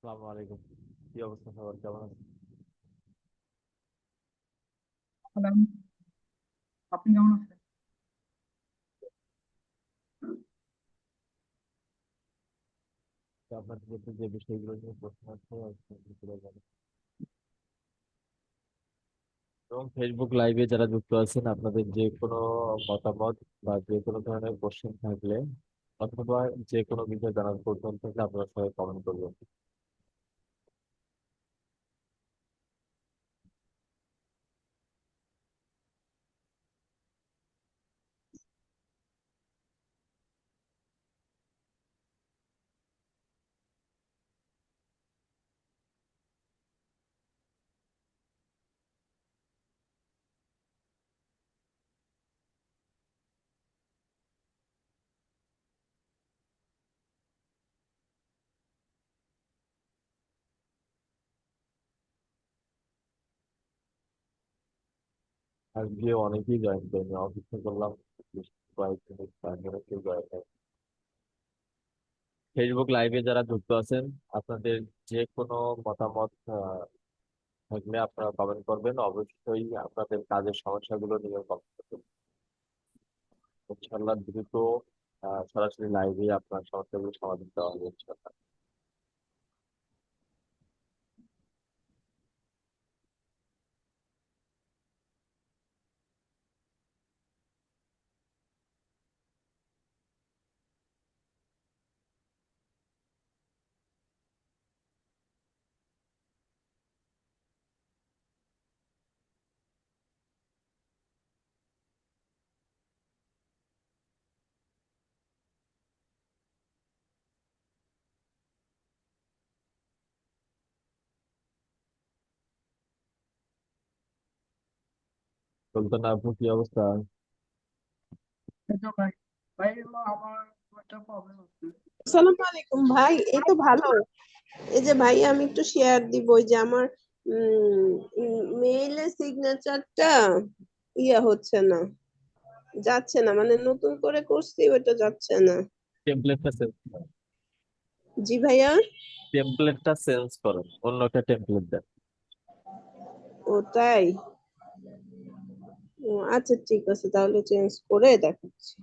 আসসালামু আলাইকুম। কি অবস্থা, সবার কেমন আছে? সালাম। আপনি কেমন আছেন? তো আপনার কাছে যে বিষয়গুলো নিয়ে প্রশ্ন আছে একটু তুলে ধরেন। এবং ফেসবুক লাইভে যারা যুক্ত আছেন, আপনাদের যে কোনো মতামত বা যে কোনো ধরনের কোশ্চেন থাকলে অথবা যে কোনো বিষয় জানার প্রয়োজন থাকলে আপনারা সবাই কমেন্ট করবেন। আর গিয়ে অনেকেই জয়েন করেনি, অপেক্ষা করলাম কয়েক মিনিট, তারপরে কেউ জয়েন হয়। ফেসবুক লাইভে যারা যুক্ত আছেন, আপনাদের যে কোনো মতামত থাকলে আপনারা কমেন্ট করবেন। অবশ্যই আপনাদের কাজের সমস্যাগুলো নিয়ে কমেন্ট করবেন। ইনশাল্লাহ দ্রুত সরাসরি লাইভে আপনার সমস্যাগুলো সমাধান দেওয়া হবে ইনশাল্লাহ। সুলতান, আপু কি অবস্থা? এই তো ভাই, হলো আমার একটা প্রবলেম হচ্ছে। আসসালামু আলাইকুম ভাই, এই তো ভালো। এই যে ভাই আমি একটু শেয়ার দিব, ওই যে আমার মেইলের সিগনেচারটা হচ্ছে না, যাচ্ছে না, মানে নতুন করে করছি ওটা যাচ্ছে না। টেমপ্লেটটা চেঞ্জ করেন। জি ভাইয়া। টেমপ্লেটটা চেঞ্জ করেন, অন্য একটা টেমপ্লেট দেন। ওটাই। আচ্ছা ঠিক আছে, তাহলে চেঞ্জ করে দেখাচ্ছি।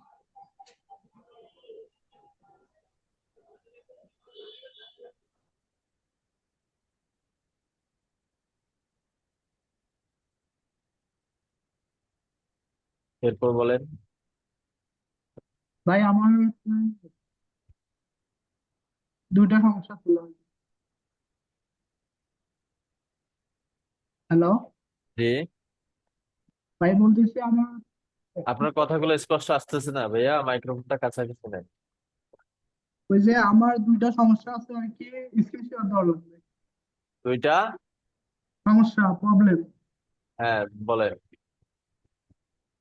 এরপর বলেন। ভাই আমার দুইটা সমস্যা ছিল। হ্যালো জি। ভাই, বলতেছি আমার আপনার কথাগুলো স্পষ্ট আসতেছে না ভাইয়া, মাইক্রোফোনটা কাছাকাছি নেন। ওই যে আমার দুইটা সমস্যা আছে আর কি, স্ক্রিন শেয়ার দেওয়া লাগবে। দুইটা? সমস্যা, প্রবলেম, হ্যাঁ, বলেন।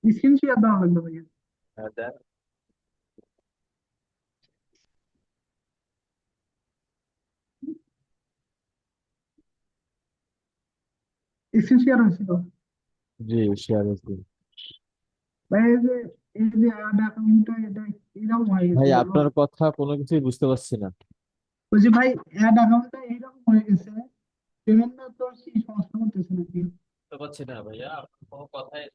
স্ক্রিন শেয়ার দেওয়া লাগবে ভাইয়া। হ্যাঁ, দেন। স্ক্রিন শেয়ার হয়েছিল জি, শেয়ার হয়েছে। ভাই। এই যে অ্যাড অ্যাকাউন্টটা, এটা এরকম হয়ে গেছে ভাই, জানো। আপনার কথা কোনো কিছুই বুঝতে পারছি না। ওই যে ভাই, অ্যাড অ্যাকাউন্টটা এইরকম হয়ে গেছে, পেমেন্টটা তো কি সমস্যা করতেছে নাকি? বুঝতে পারছি না ভাইয়া, আপনার কোনো কথাই।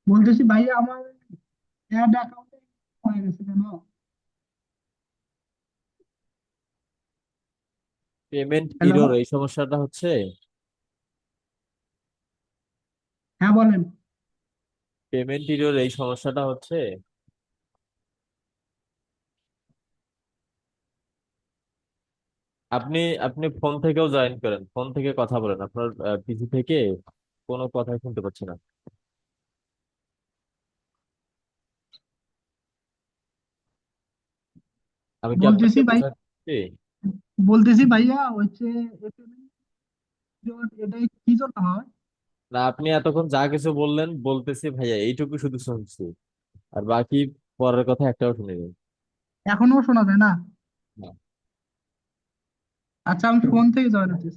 বলতেছি ভাইয়া, আমার অ্যাড অ্যাকাউন্টে হয়ে গেছে কেন? পেমেন্ট হ্যালো, ইরর এই সমস্যাটা হচ্ছে। হ্যাঁ বলেন। পেমেন্ট ইরর এই সমস্যাটা হচ্ছে। আপনি আপনি ফোন থেকেও জয়েন করেন, ফোন থেকে কথা বলেন, আপনার পিসি থেকে কোনো কথাই শুনতে পাচ্ছি না। আমি কি বলতেছি আপনাকে ভাই, বুঝাচ্ছি? ভাইয়া হচ্ছে এটা কি জন্য হয়? না, আপনি এতক্ষণ যা কিছু বললেন বলতেছি ভাইয়া, এইটুকু শুধু শুনছি, আর বাকি পরের কথা একটাও শুনিনি। এখনো শোনা যায় না? না। আচ্ছা, আমি ফোন থেকে জয়েন হচ্ছি।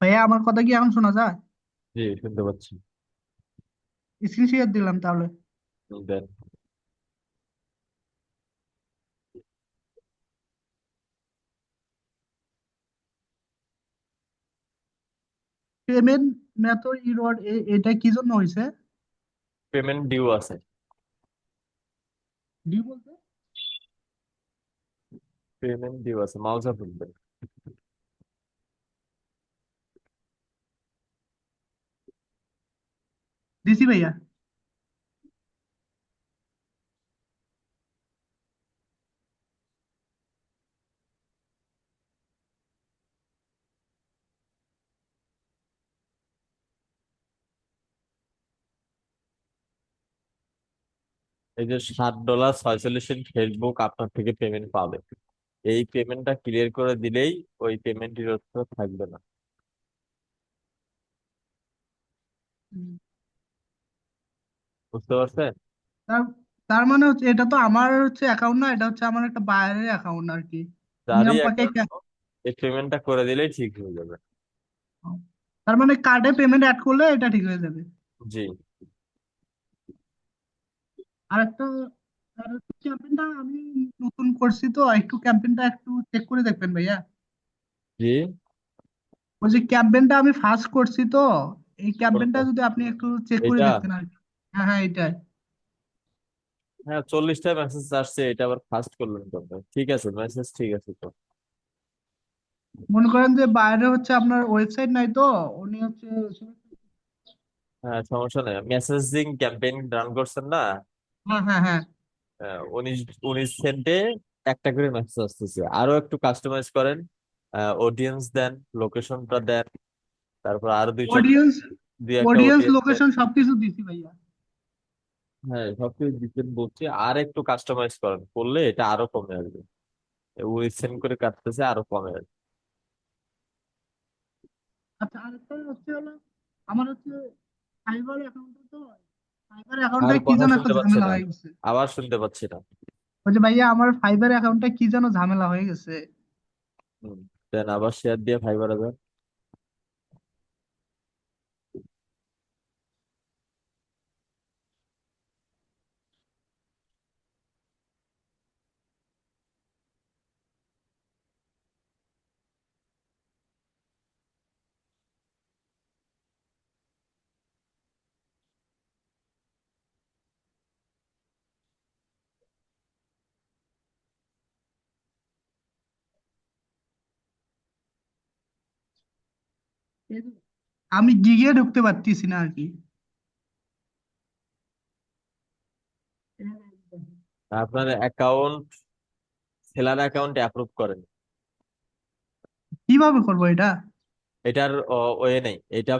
ভাইয়া আমার কথা কি এখন শোনা যায়? জি, শুনতে পাচ্ছি। স্ক্রিন শেয়ার দিলাম তাহলে। দেন। পেমেন্ট মেথড ইরর, এটা কি জন্য হয়েছে? পেমেন্ট ডিউ আছে। ডিউ বলতে? পেমেন্ট ডিউ আছে, মাউসে ফুলবেন। দিছি ভাইয়া। এই যে $7.46 ফেসবুক আপনার থেকে পেমেন্ট পাবে। এই পেমেন্টটা ক্লিয়ার করে দিলেই ওই পেমেন্ট থাকবে না। হুম। বুঝতে পারছেন? তার তার মানে হচ্ছে এটা তো আমার হচ্ছে অ্যাকাউন্ট না, এটা হচ্ছে আমার একটা বাইরের অ্যাকাউন্ট আর কি। উনি যারই আমাকে অ্যাকাউন্ট, এই পেমেন্টটা করে দিলেই ঠিক হয়ে যাবে। তার মানে কার্ডে পেমেন্ট অ্যাড করলে এটা ঠিক হয়ে যাবে। জি। আর একটা, আর ক্যাম্পেইনটা আমি নতুন করছি তো, একটু ক্যাম্পেইনটা একটু চেক করে দেখবেন ভাইয়া। জি। ওই যে ক্যাম্পেইনটা আমি ফার্স্ট করছি তো, এই ক্যাম্পেইনটা কোনটা? যদি আপনি একটু চেক করে এটা? দেখতেন আর কি। হ্যাঁ হ্যাঁ এটাই। হ্যাঁ, 40টা মেসেজ আসছে, এটা আবার ফাস্ট করলেন তো আপনি। ঠিক আছে, মেসেজ ঠিক আছে তো। মনে করেন যে বাইরে হচ্ছে আপনার ওয়েবসাইট নাই তো, উনি হচ্ছে। হ্যাঁ, সমস্যা নেই, মেসেজিং ক্যাম্পেইন রান করছেন না? হ্যাঁ হ্যাঁ হ্যাঁ। 19 19 সেন্টে একটা করে মেসেজ আসতেছে, আরো একটু কাস্টমাইজ করেন। অডিয়েন্স দেন, লোকেশনটা দেন, তারপর আরো অডিয়েন্স, দুই একটা অডিয়েন্স অডিয়েন্স দেন। লোকেশন সবকিছু দিছি ভাইয়া। হ্যাঁ, সবকিছু দিচ্ছেন বলছি, আর একটু কাস্টমাইজ করেন, করলে এটা আরো কমে আসবে। ওই সেন্ড করে কাটতেছে, আরো কমে আসবে। আচ্ছা আরেকটা হচ্ছে হলো, আমার হচ্ছে ফাইবার অ্যাকাউন্টে তো, ফাইবার আর অ্যাকাউন্টে কি কথা যেন একটা শুনতে পাচ্ছে ঝামেলা না, হয়ে গেছে। আবার শুনতে পাচ্ছি না। বলছে ভাইয়া আমার ফাইবার অ্যাকাউন্টে কি যেন ঝামেলা হয়ে গেছে। হম। দেন আবার শেয়ার দিয়ে ফাইবার যান। আমি গিগে ঢুকতে পারতেছি না আর কি। আপনার অ্যাকাউন্ট, সেলার অ্যাকাউন্ট অ্যাপ্রুভ করেন। কিভাবে করবো এটা? এটার ওয়ে নেই এটা।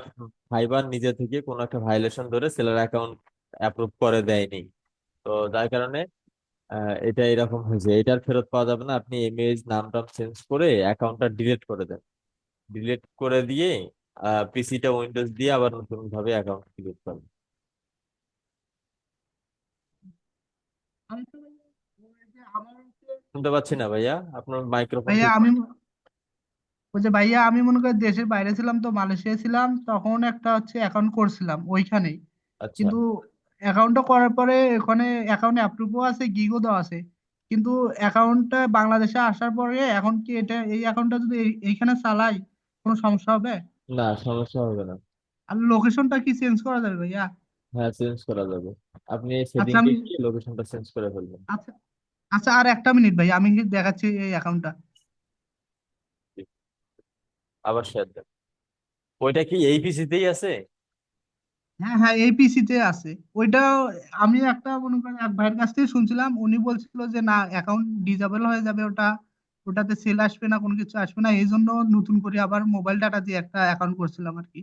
ফাইবার নিজে থেকে কোনো একটা ভাইলেশন ধরে সেলার অ্যাকাউন্ট অ্যাপ্রুভ করে দেয়নি। তো যার কারণে এটা এরকম হয়েছে, এটার ফেরত পাওয়া যাবে না। আপনি ইমেজ নাম টাম চেঞ্জ করে অ্যাকাউন্টটা ডিলিট করে দেন। ডিলিট করে দিয়ে পিসিটা উইন্ডোজ দিয়ে আবার নতুন ভাবে অ্যাকাউন্ট ক্রিয়েট করেন। আরেকটা ভাইয়া, ওই যে আমার হচ্ছে, শুনতে পাচ্ছি না ভাইয়া, আপনার মাইক্রোফোন ভাইয়া ঠিক। আমি, ওই যে ভাইয়া আমি মনে করি দেশের বাইরে ছিলাম তো, মালয়েশিয়া ছিলাম তখন, একটা হচ্ছে অ্যাকাউন্ট করছিলাম ওইখানেই। আচ্ছা। কিন্তু অ্যাকাউন্টটা করার পরে এখানে অ্যাকাউন্ট অ্যাপ্রুভও আছে, গিগও দেওয়া আছে। কিন্তু অ্যাকাউন্টটা বাংলাদেশে আসার পরে এখন কি এটা, এই অ্যাকাউন্টটা যদি এইখানে চালাই, কোনো সমস্যা হবে? না, সমস্যা হবে না। আর লোকেশনটা কি চেঞ্জ করা যাবে ভাইয়া? হ্যাঁ, চেঞ্জ করা যাবে। আপনি সেটিং আচ্ছা এ আমি, গিয়ে লোকেশনটা চেঞ্জ করে ফেলবেন। আচ্ছা, আচ্ছা আর একটা মিনিট ভাই, আমি দেখাচ্ছি এই অ্যাকাউন্টটা। আবার শেয়ার দেন। ওইটা কি এই পিসিতেই আছে? হ্যাঁ হ্যাঁ এই পিসিতে আছে ওইটা। আমি একটা মনে করেন এক ভাইয়ের কাছ থেকে শুনছিলাম, উনি বলছিল যে না অ্যাকাউন্ট ডিজেবল হয়ে যাবে ওটা, ওটাতে সেল আসবে না, কোনো কিছু আসবে না, এই জন্য নতুন করে আবার মোবাইল ডাটা দিয়ে একটা অ্যাকাউন্ট করছিলাম আর কি।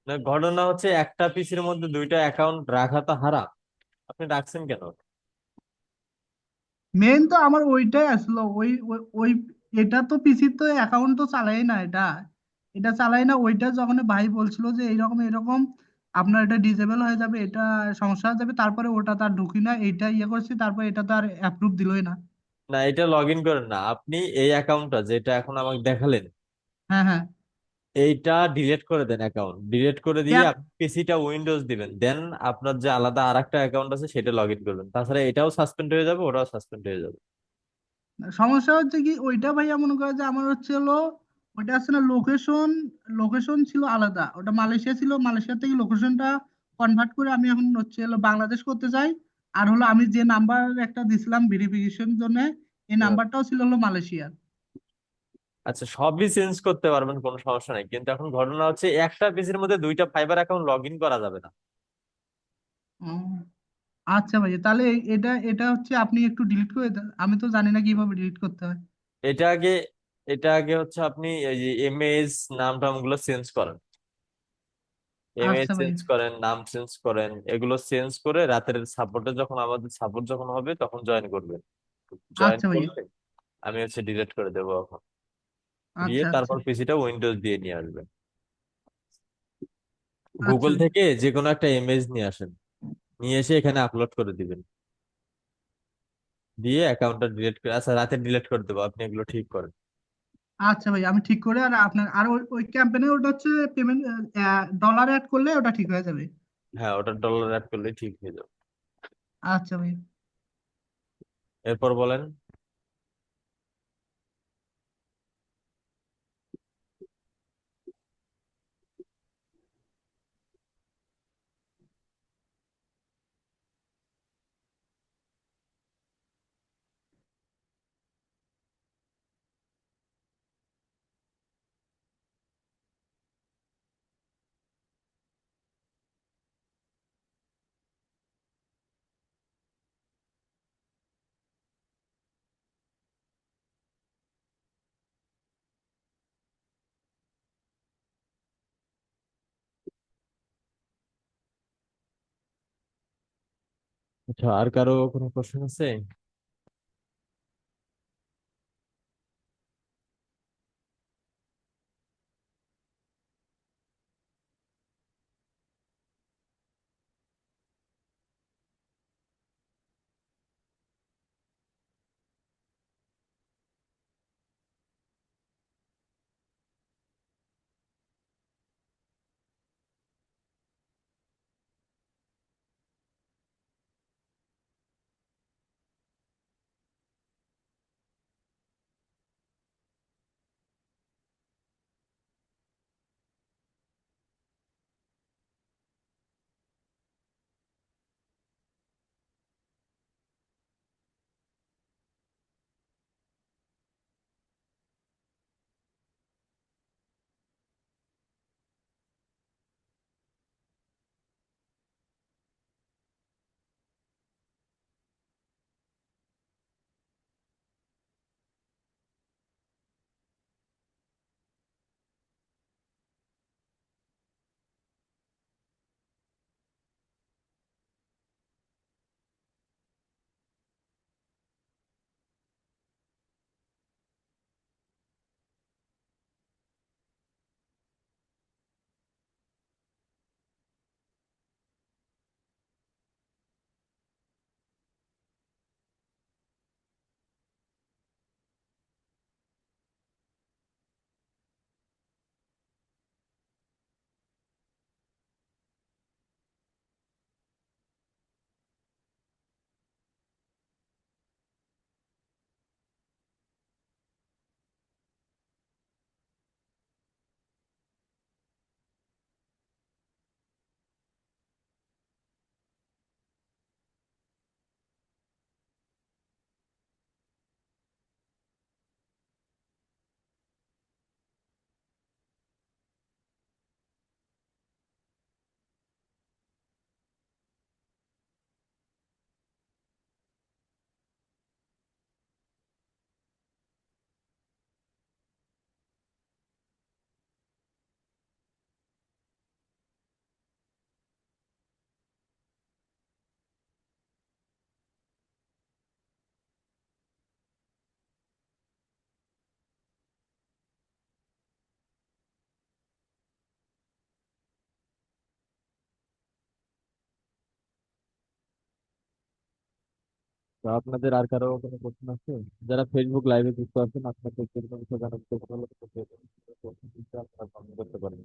না, ঘটনা হচ্ছে একটা পিসির মধ্যে দুইটা অ্যাকাউন্ট রাখা তো হারাম। আপনি রাখছেন কেন? মেইন তো আমার ওইটাই আসলো, ওই ওই ওই- এটা তো পিসি তো অ্যাকাউন্ট তো চালাই না এটা, এটা চালাই না। ওইটা যখন ভাই বলছিল যে এইরকম এরকম আপনার এটা ডিজেবল হয়ে যাবে, এটা সমস্যা হয়ে যাবে, তারপরে ওটা তার ঢুকি না, এইটা ইয়ে করছি, তারপরে এটা তো আর অ্যাপ্রুভ দিলই না। না, এটা লগ ইন করেন না আপনি। এই অ্যাকাউন্টটা যেটা এখন আমাকে দেখালেন, হ্যাঁ হ্যাঁ এইটা ডিলিট করে দেন, অ্যাকাউন্ট ডিলিট করে দিয়ে আপনি পিসিটা উইন্ডোজ দিবেন, দেন আপনার যে আলাদা আরেকটা অ্যাকাউন্ট আছে সেটা লগ ইন করবেন, তাছাড়া এটাও সাসপেন্ড হয়ে যাবে, ওটাও সাসপেন্ড হয়ে যাবে। সমস্যা হচ্ছে কি ওইটা ভাইয়া মনে করে যে আমার হচ্ছে হলো ওইটা আছে না লোকেশন, লোকেশন ছিল আলাদা, ওটা মালয়েশিয়া ছিল, মালয়েশিয়া থেকে লোকেশনটা কনভার্ট করে আমি এখন হচ্ছে হলো বাংলাদেশ করতে চাই। আর হলো আমি যে নাম্বার একটা দিছিলাম ভেরিফিকেশন জন্য, এই হুম। নাম্বারটাও ছিল হলো মালয়েশিয়ার। আচ্ছা, সবই চেঞ্জ করতে পারবেন, কোনো সমস্যা নেই, কিন্তু এখন ঘটনা হচ্ছে একটা পিসির মধ্যে দুইটা ফাইবার অ্যাকাউন্ট লগ ইন করা যাবে না। উম, আচ্ছা ভাইয়া তাহলে এটা এটা হচ্ছে আপনি একটু ডিলিট করে দেন, আমি তো জানি না কিভাবে ডিলিট করতে হয়। এটা আগে এটা আগে হচ্ছে আপনি এই যে এমএস নাম টাম গুলো চেঞ্জ করেন, ইমেজ আচ্ছা ভাইয়া। চেঞ্জ করেন, নাম চেঞ্জ করেন, এগুলো চেঞ্জ করে রাতের সাপোর্টে যখন আমাদের সাপোর্ট যখন হবে তখন জয়েন করবেন। জয়েন আচ্ছা ভাইয়া। করলে আমি হচ্ছে ডিলিট করে দেবো এখন, দিয়ে আচ্ছা আচ্ছা। তারপর পিসিটা উইন্ডোজ দিয়ে নিয়ে আসবেন। আচ্ছা গুগল ভাইয়া। থেকে যে কোনো একটা ইমেজ নিয়ে আসেন, নিয়ে এসে এখানে আপলোড করে দিবেন, দিয়ে অ্যাকাউন্টটা ডিলিট করে, আচ্ছা রাতে ডিলিট করে দেবো, আপনি এগুলো ঠিক করেন। আচ্ছা ভাই আমি ঠিক করে আর আপনার আর ওই ওই ক্যাম্পেইনে ওটা হচ্ছে পেমেন্ট ডলার অ্যাড করলে ওটা ঠিক হয়ে যাবে। হ্যাঁ, ওটা ডলার অ্যাড করলেই ঠিক হয়ে যাবে। আচ্ছা ভাই। এরপর বলেন। আচ্ছা, আর কারো কোনো কোশ্চেন আছে? তো আপনাদের আর কারো কোনো কোশ্চেন আছে? যারা ফেসবুক লাইভে যুক্ত আছেন, আপনাদের কোনো কিছু জানার, আপনারা বন্ধ করতে পারেন।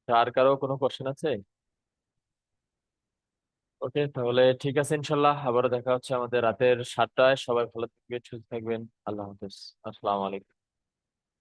আর কারো কোনো কোশ্চেন আছে? ওকে, তাহলে ঠিক আছে, ইনশাল্লাহ আবারও দেখা হচ্ছে আমাদের রাতের 7টায়। সবাই ভালো থাকবেন, সুস্থ থাকবেন। আল্লাহ হাফেজ। আসসালামু আলাইকুম।